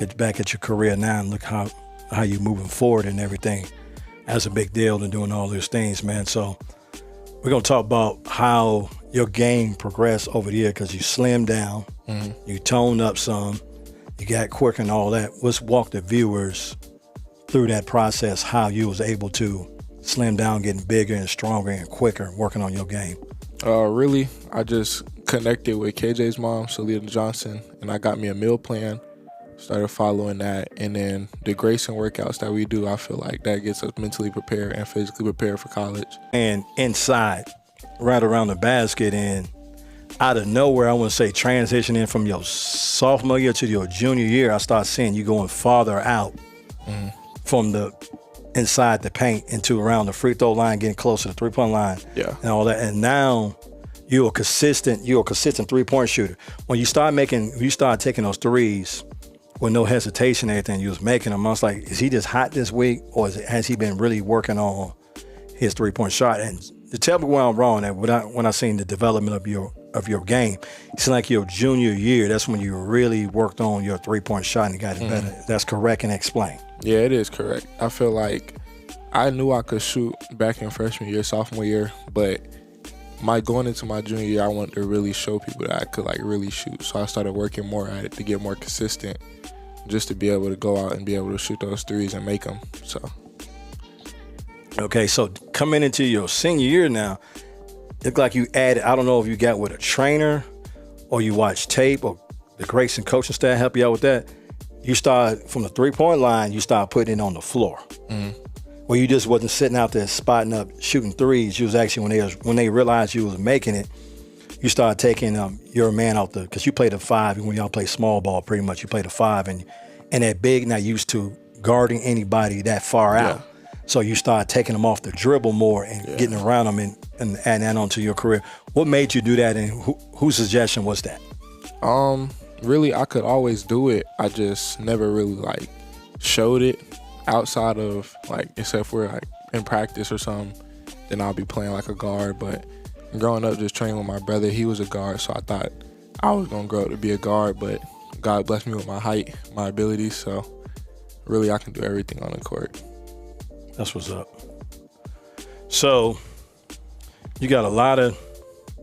get back at your career now and look how you moving forward and everything. That's a big deal in doing all those things, man. So we're going to talk about how your game progressed over the year because you slimmed down, you toned up some, you got quicker and all that. Let's walk the viewers through that process, how you was able to slim down, getting bigger and stronger and quicker, working on your game. Really, I just connected with KJ's mom, Salita Johnson, and I got me a meal plan, started following that, and then the Grayson workouts that we do, I feel like that gets us mentally prepared and physically prepared for college. And inside, right around the basket, and out of nowhere, I want to say transitioning from your sophomore year to your junior year, I start seeing you going farther out from the inside the paint into around the free throw line, getting closer to the three-point line, and all that. And now you're a consistent 3-point shooter. When you start taking those threes with no hesitation and everything, you was making them. I was like, is he just hot this week, or has he been really working on his 3-point shot? And to tell me where I'm wrong, that when I seen the development of your game, it's like your junior year, that's when you really worked on your 3-point shot and got it better. That's correct, and explain. Yeah, it is correct. I feel like I knew I could shoot back in freshman year, sophomore year, but going into my junior year, I wanted to really show people that I could really shoot. So I started working more at it to get more consistent, just to be able to go out and be able to shoot those threes and make them. So. Okay, so coming into your senior year now, it looked like you added, I don't know if you got with a trainer or you watched tape or the Grayson coaching staff help you out with that. You started from the 3-point line, you started putting it on the floor. Where you just wasn't sitting out there spotting up, shooting threes. You was actually, when they realized you was making it, you started taking your man out there, because you played a 5, and when y'all play small ball pretty much, you played a 5, and that big not used to guarding anybody that far out. So you started taking them off the dribble more and getting around them and adding that onto your career. What made you do that, and whose suggestion was that? Really, I could always do it. I just never really showed it outside of except for in practice or something. Then I'll be playing like a guard. But growing up, just training with my brother, he was a guard, so I thought I was gonna grow up to be a guard. But God blessed me with my height, my abilities, so really I can do everything on the court. That's what's up. So you got a lot of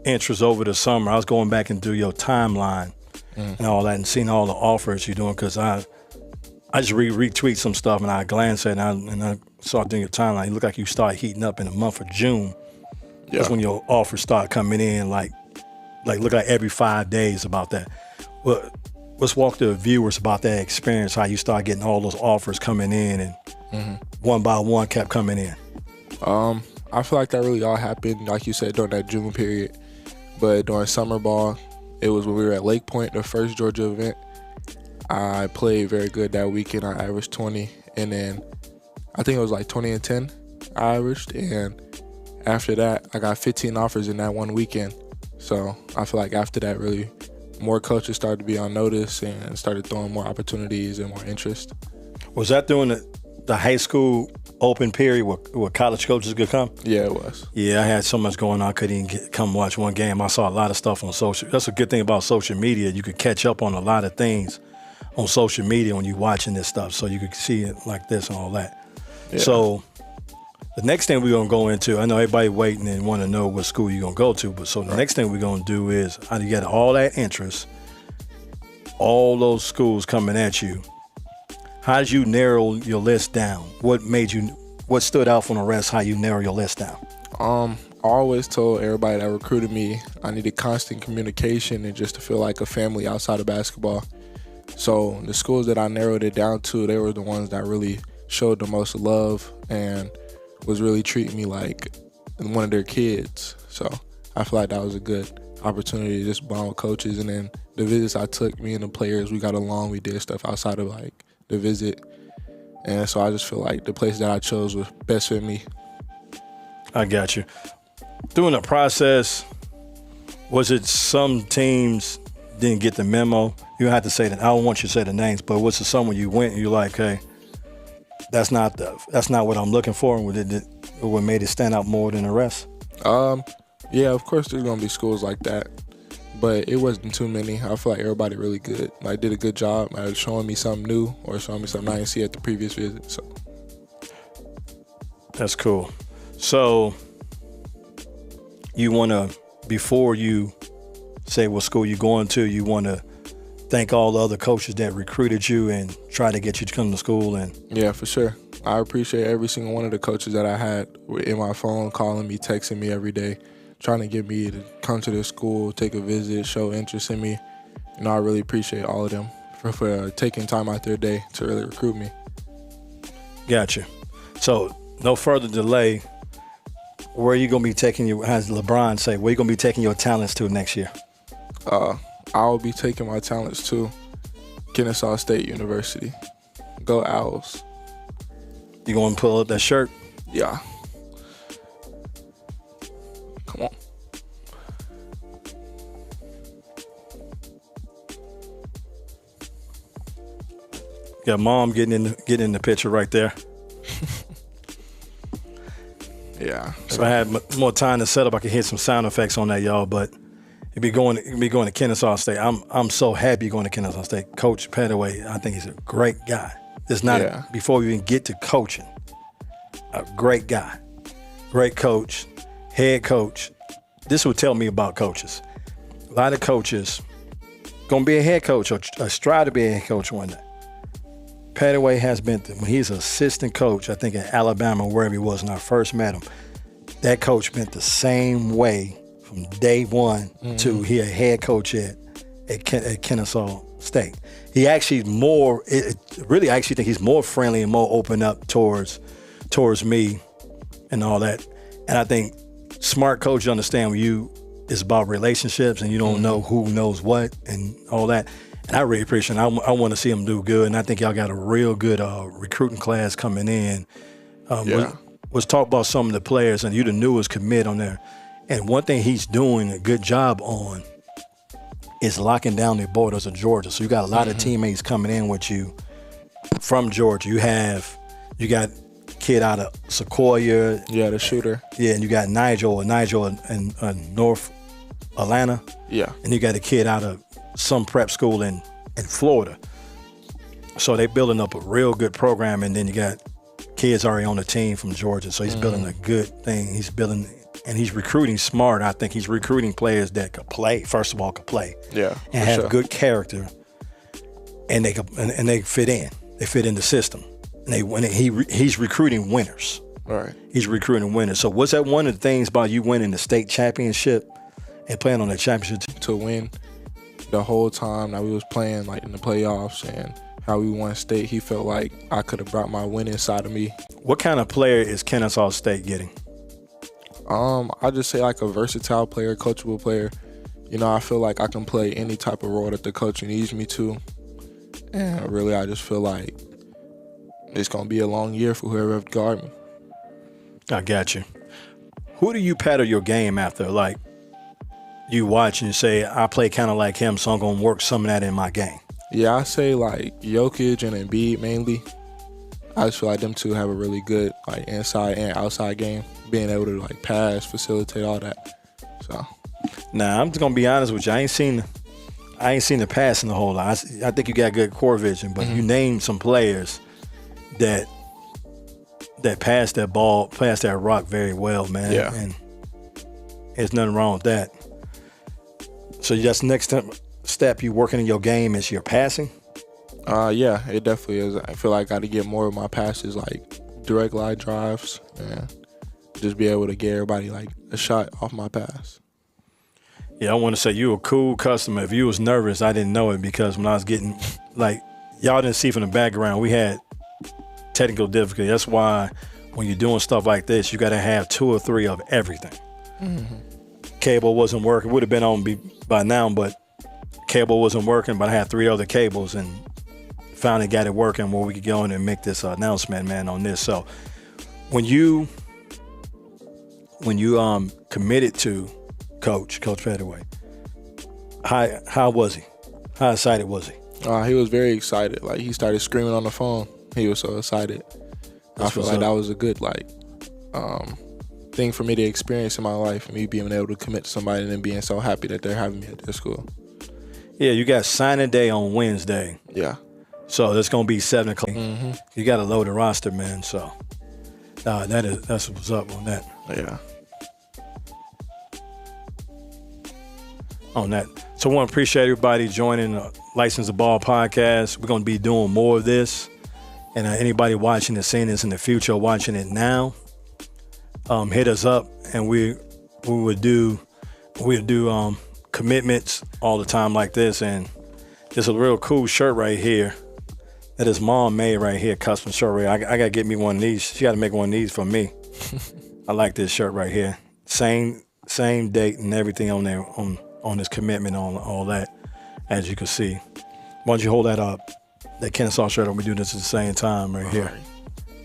interest over the summer. I was going back and do your timeline and all that, and seeing all the offers you're doing, because I just retweet some stuff, and I glanced at it, and I saw it doing your timeline. It looked like you started heating up in the month of June. That's when your offers start coming in, look like every 5 days about that. Well, let's walk the viewers about that experience, how you start getting all those offers coming in, and one by one kept coming in. I feel like that really all happened, like you said, during that June period. But during summer ball, it was when we were at Lake Point, the first Georgia event. I played very good that weekend. I averaged 20, and then I think it was 20 and 10 I averaged. And after that, I got 15 offers in that one weekend. So I feel like after that, really, more coaches started to be on notice and started throwing more opportunities and more interest. Was that during the high school open period where college coaches could come? Yeah, it was. Yeah, I had so much going on, I couldn't even come watch one game. I saw a lot of stuff on social. That's a good thing about social media. You could catch up on a lot of things on social media when you're watching this stuff, so you could see it like this and all that. Yeah. So the next thing we're going to go into, I know everybody waiting and want to know what school you're going to go to, but so the next thing we're going to do is, how do you get all that interest, all those schools coming at you, how did you narrow your list down? What stood out from the rest, how you narrow your list down? I always told everybody that recruited me I needed constant communication and just to feel like a family outside of basketball. So the schools that I narrowed it down to, they were the ones that really showed the most love and was really treating me like one of their kids. So I feel like that was a good opportunity to just bond with coaches. And then the visits I took, me and the players, we got along. We did stuff outside of the visit. And so I just feel like the place that I chose was best for me. I got you. During the process, was it some teams didn't get the memo? You don't have to say that. I don't want you to say the names, but was it someone you went and you're like, hey, that's not what I'm looking for, and what made it stand out more than the rest? Yeah, of course there's gonna be schools like that, but it wasn't too many. I feel like everybody really good. Like did a good job at showing me something new or showing me something I didn't see at the previous visit. So that's cool. So you want to, before you say what school you're going to, you want to thank all the other coaches that recruited you and try to get you to come to school. And yeah, for sure. I appreciate every single one of the coaches that I had in my phone, calling me, texting me every day, trying to get me to come to their school, take a visit, show interest in me. I really appreciate all of them for taking time out their day to really recruit me. Gotcha. So no further delay. Where are you going to be taking your, as LeBron say, where are you going to be taking your talents to next year? I'll be taking my talents to Kennesaw State University. Go Owls. You going to pull up that shirt? Yeah. Come on. Got mom getting in the picture right there. Yeah. So I had more time to set up. I could hit some sound effects on that, y'all. But it'd be going to Kennesaw State. I'm so happy you're going to Kennesaw State. Coach Pettaway, I think he's a great guy. It's not before we even get to coaching. A great guy, great coach, head coach. This would tell me about coaches. A lot of coaches gonna be a head coach or strive to be a head coach one day. Pettaway has been, when he's an assistant coach, I think in Alabama, wherever he was when I first met him, that coach been the same way from day one to he a head coach at Kennesaw State. He actually really actually think he's more friendly and more open up towards me and all that. And I think smart coaches understand when it's about relationships and you don't know who knows what and all that. And I really appreciate it. I want to see him do good. And I think y'all got a real good recruiting class coming in. Was talk about some of the players, and you the newest commit on there. And one thing he's doing a good job on is locking down the borders of Georgia. So you got a lot of teammates coming in with you from Georgia. You got kid out of Sequoia. Yeah, the shooter. Yeah, and you got Nigel in North Atlanta. Yeah. And you got a kid out of some prep school in Florida. So they building up a real good program, and then you got kids already on the team from Georgia. So he's building a good thing. He's building, and he's recruiting smart. I think he's recruiting players that could play, first of all, Yeah. And have good character, and they fit in. They fit in the system. And he's recruiting winners. Right. He's recruiting winners. So was that one of the things about you winning the state championship and playing on that championship team? To win the whole time that we was playing, like in the playoffs and how we won state, he felt like I could have brought my winning side of me. What kind of player is Kennesaw State getting? I just say like a versatile player, coachable player. I feel like I can play any type of role that the coach needs me to. And really, I just feel like it's going to be a long year for whoever guard me. I got you. Who do you pattern your game after? Like, you watch and say, I play kind of like him, so I'm going to work some of that in my game. Yeah, I say like Jokic and Embiid mainly. I just feel like them two have a really good like inside and outside game, being able to like pass, facilitate, all that. So, Nah, I'm just going to be honest with you. I ain't seen the passing a whole lot. I think you got good core vision, but you named some players that pass that ball, pass that rock very well, man. Yeah. And there's nothing wrong with that. So that's next step you working in your game is your passing? Yeah, it definitely is. I feel like I got to get more of my passes, like direct line drives, and just be able to get everybody like a shot off my pass. Yeah, I want to say you a cool customer. If you was nervous, I didn't know it because when I was getting, like, y'all didn't see from the background, we had technical difficulty. That's why when you're doing stuff like this, you got to have 2 or 3 of everything. Cable wasn't working. Would have been on by now, but cable wasn't working, but I had 3 other cables and finally got it working where we could go in and make this announcement, man, on this. So when you committed to Coach Pettaway, how was he? How excited was he? He was very excited. Like, he started screaming on the phone. He was so excited. I feel like that was a good thing for me to experience in my life, me being able to commit to somebody and then being so happy that they're having me at their school. Yeah, you got signing day on Wednesday. Yeah. So that's going to be 7 o'clock. Mm-hmm. You got to load the roster, man. So that's what's up on that. Yeah. On that. So I want to appreciate everybody joining the License the Ball podcast. We're going to be doing more of this. And anybody watching and seeing this in the future or watching it now, hit us up, and we would do commitments all the time like this. And there's a real cool shirt right here that his mom made right here, custom shirt right here. I got to get me one of these. She got to make one of these for me. I like this shirt right here. Same date and everything on there, on this commitment, on all that, as you can see. Why don't you hold that up? That Kennesaw shirt, and we do this at the same time right here.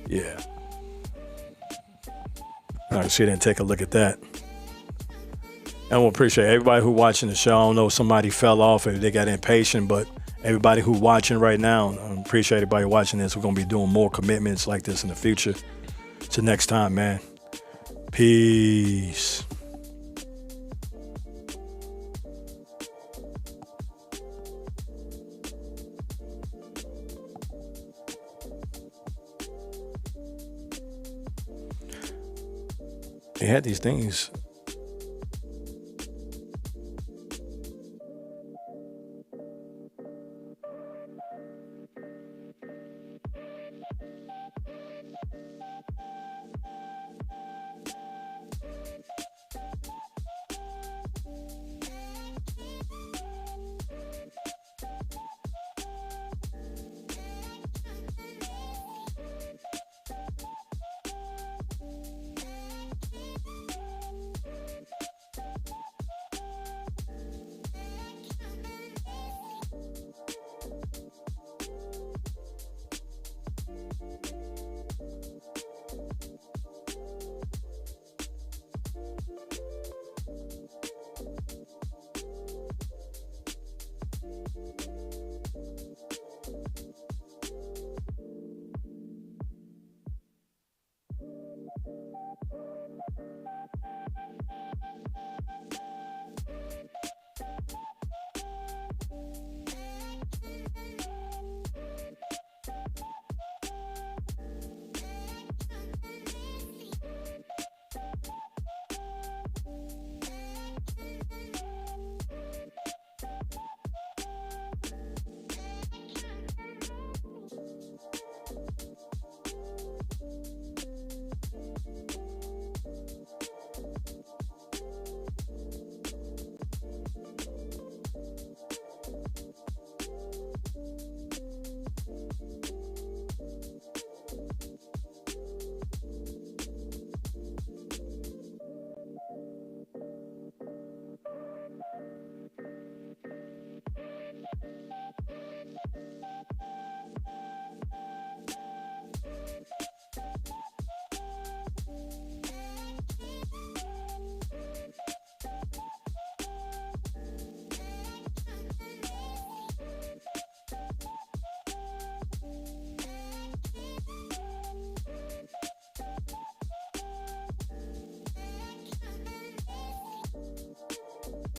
Yeah. All right, see, then take a look at that. And we'll appreciate everybody who watching the show. I don't know if somebody fell off or they got impatient, but everybody who watching right now, I appreciate everybody watching this. We're going to be doing more commitments like this in the future. Till next time, man. Peace. They had these things.